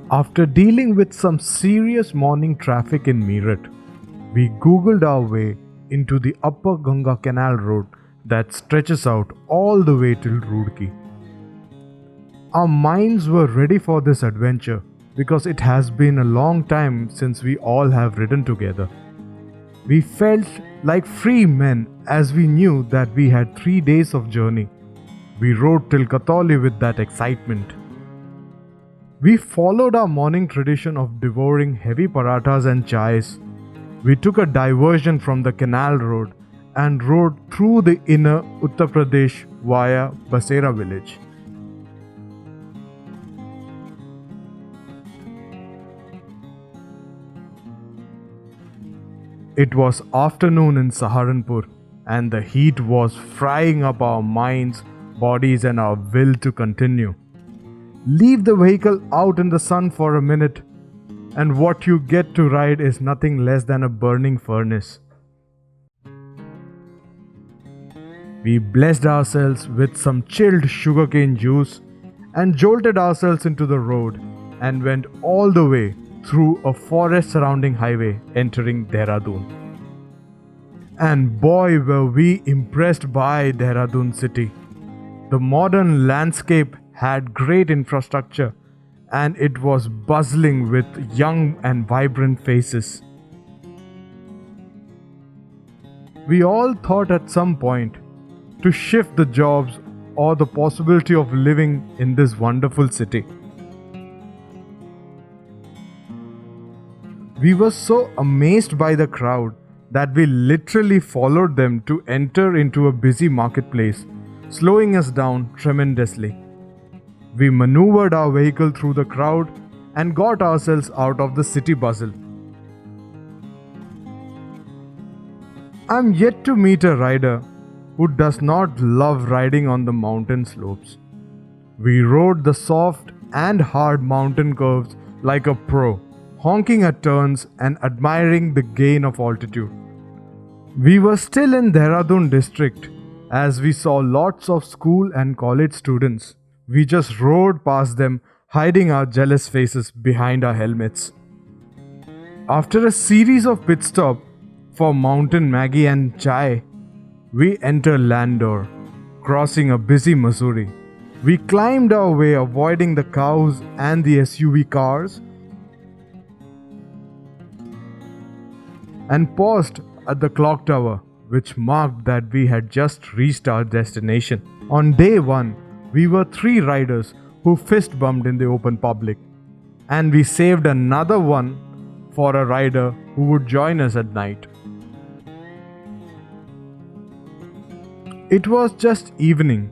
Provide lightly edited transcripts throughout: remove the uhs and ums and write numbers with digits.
After dealing with some serious morning traffic in Meerut, we googled our way into the Upper Ganga Canal Road that stretches out all the way till Roorkee. Our minds were ready for this adventure because it has been a long time since we all have ridden together. We felt like free men as we knew that we had 3 days of journey. We rode till Katoli with that excitement. We followed our morning tradition of devouring heavy parathas and chais. We took a diversion from the canal road and rode through the inner Uttar Pradesh via Basera village. It was afternoon in Saharanpur and the heat was frying up our minds, bodies and our will to continue. Leave the vehicle out in the sun for a minute, and what you get to ride is nothing less than a burning furnace. We blessed ourselves with some chilled sugarcane juice and jolted ourselves into the road and went all the way through a forest surrounding highway entering Dehradun. And boy were we impressed by Dehradun city. The modern landscape had great infrastructure and it was bustling with young and vibrant faces. We all thought at some point to shift the jobs or the possibility of living in this wonderful city. We were so amazed by the crowd that we literally followed them to enter into a busy marketplace, slowing us down tremendously. We maneuvered our vehicle through the crowd and got ourselves out of the city bustle. I'm yet to meet a rider who does not love riding on the mountain slopes. We rode the soft and hard mountain curves like a pro, honking at turns and admiring the gain of altitude. We were still in Dehradun district as we saw lots of school and college students. We just rode past them, hiding our jealous faces behind our helmets. After a series of pit stops for mountain Maggie and chai, we entered Landour, crossing a busy Missouri. We climbed our way, avoiding the cows and the SUV cars, and paused at the clock tower, which marked that we had just reached our destination. On day 1, we were 3 riders who fist bumped in the open public, and we saved another one for a rider who would join us at night. It was just evening,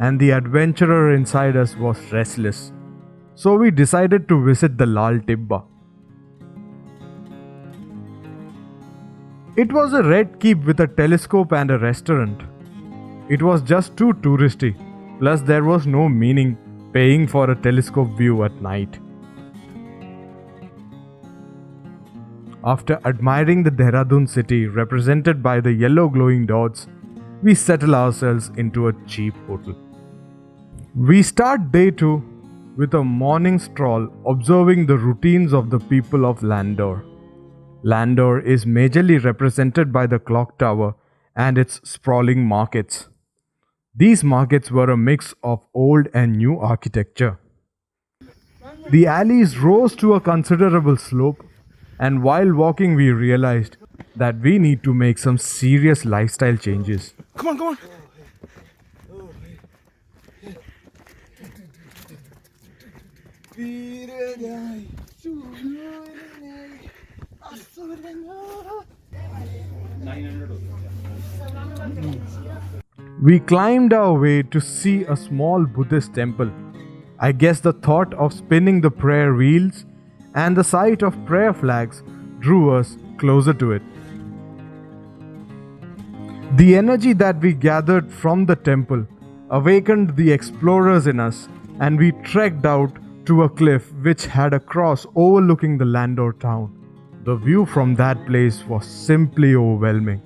and the adventurer inside us was restless, so we decided to visit the Lal Tibba. It was a red keep with a telescope and a restaurant. It was just too touristy. Plus, there was no meaning paying for a telescope view at night. After admiring the Dehradun city represented by the yellow glowing dots, we settle ourselves into a cheap hotel. We start day 2 with a morning stroll observing the routines of the people of Landour. Landour is majorly represented by the clock tower and its sprawling markets. These markets were a mix of old and new architecture. The alleys rose to a considerable slope, and while walking we realized that we need to make some serious lifestyle changes. Come on. We climbed our way to see a small Buddhist temple. I guess the thought of spinning the prayer wheels and the sight of prayer flags drew us closer to it. The energy that we gathered from the temple awakened the explorers in us, and we trekked out to a cliff which had a cross overlooking the Landour town. The view from that place was simply overwhelming.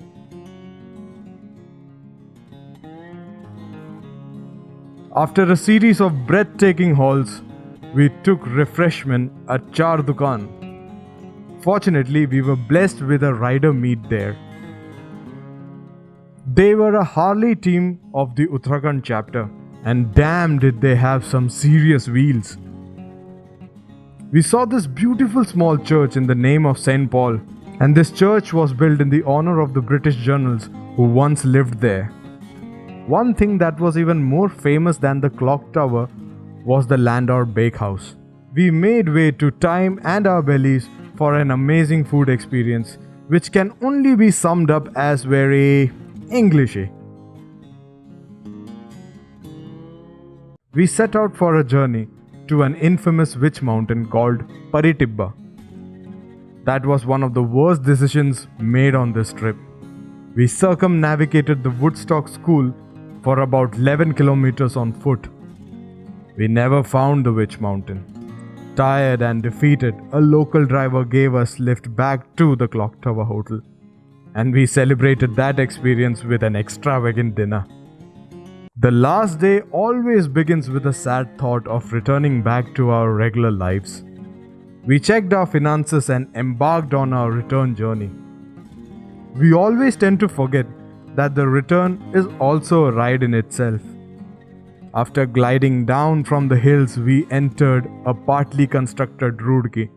After a series of breathtaking halls, we took refreshment at Char Dukan. Fortunately, we were blessed with a rider meet there. They were a Harley team of the Uttarakhand chapter, and damn did they have some serious wheels. We saw this beautiful small church in the name of St. Paul, and this church was built in the honor of the British generals who once lived there. One thing that was even more famous than the clock tower was the Landour bakehouse. We made way to time and our bellies for an amazing food experience, which can only be summed up as very Englishy. We set out for a journey to an infamous witch mountain called Paritibba. That was one of the worst decisions made on this trip. We circumnavigated the Woodstock School for about 11 kilometers on foot. We never found the witch mountain. Tired and defeated, a local driver gave us lift back to the Clock Tower Hotel, and we celebrated that experience with an extravagant dinner. The last day always begins with a sad thought of returning back to our regular lives. We checked our finances and embarked on our return journey. We always tend to forget that the return is also a ride in itself. After gliding down from the hills, we entered a partly constructed Roodki.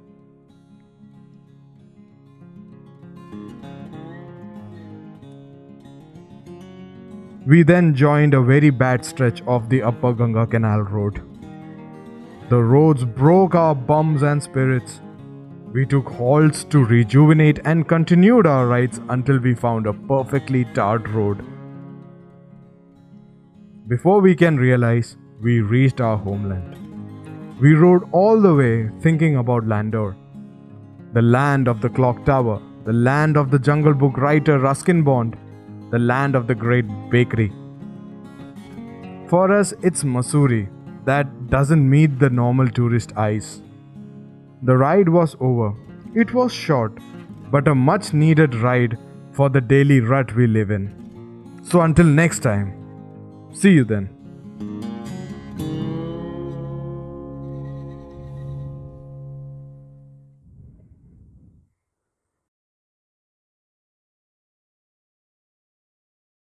We then joined a very bad stretch of the Upper Ganga Canal Road. The roads broke our bums and spirits. We took halts to rejuvenate and continued our rides until we found a perfectly tarred road. Before we can realize, we reached our homeland. We rode all the way thinking about Landour, the land of the clock tower, the land of the Jungle Book writer Ruskin Bond, the land of the great bakery. For us, it's Mussoorie that doesn't meet the normal tourist eyes. The ride was over. It was short, but a much needed ride for the daily rut we live in. So until next time, see you then.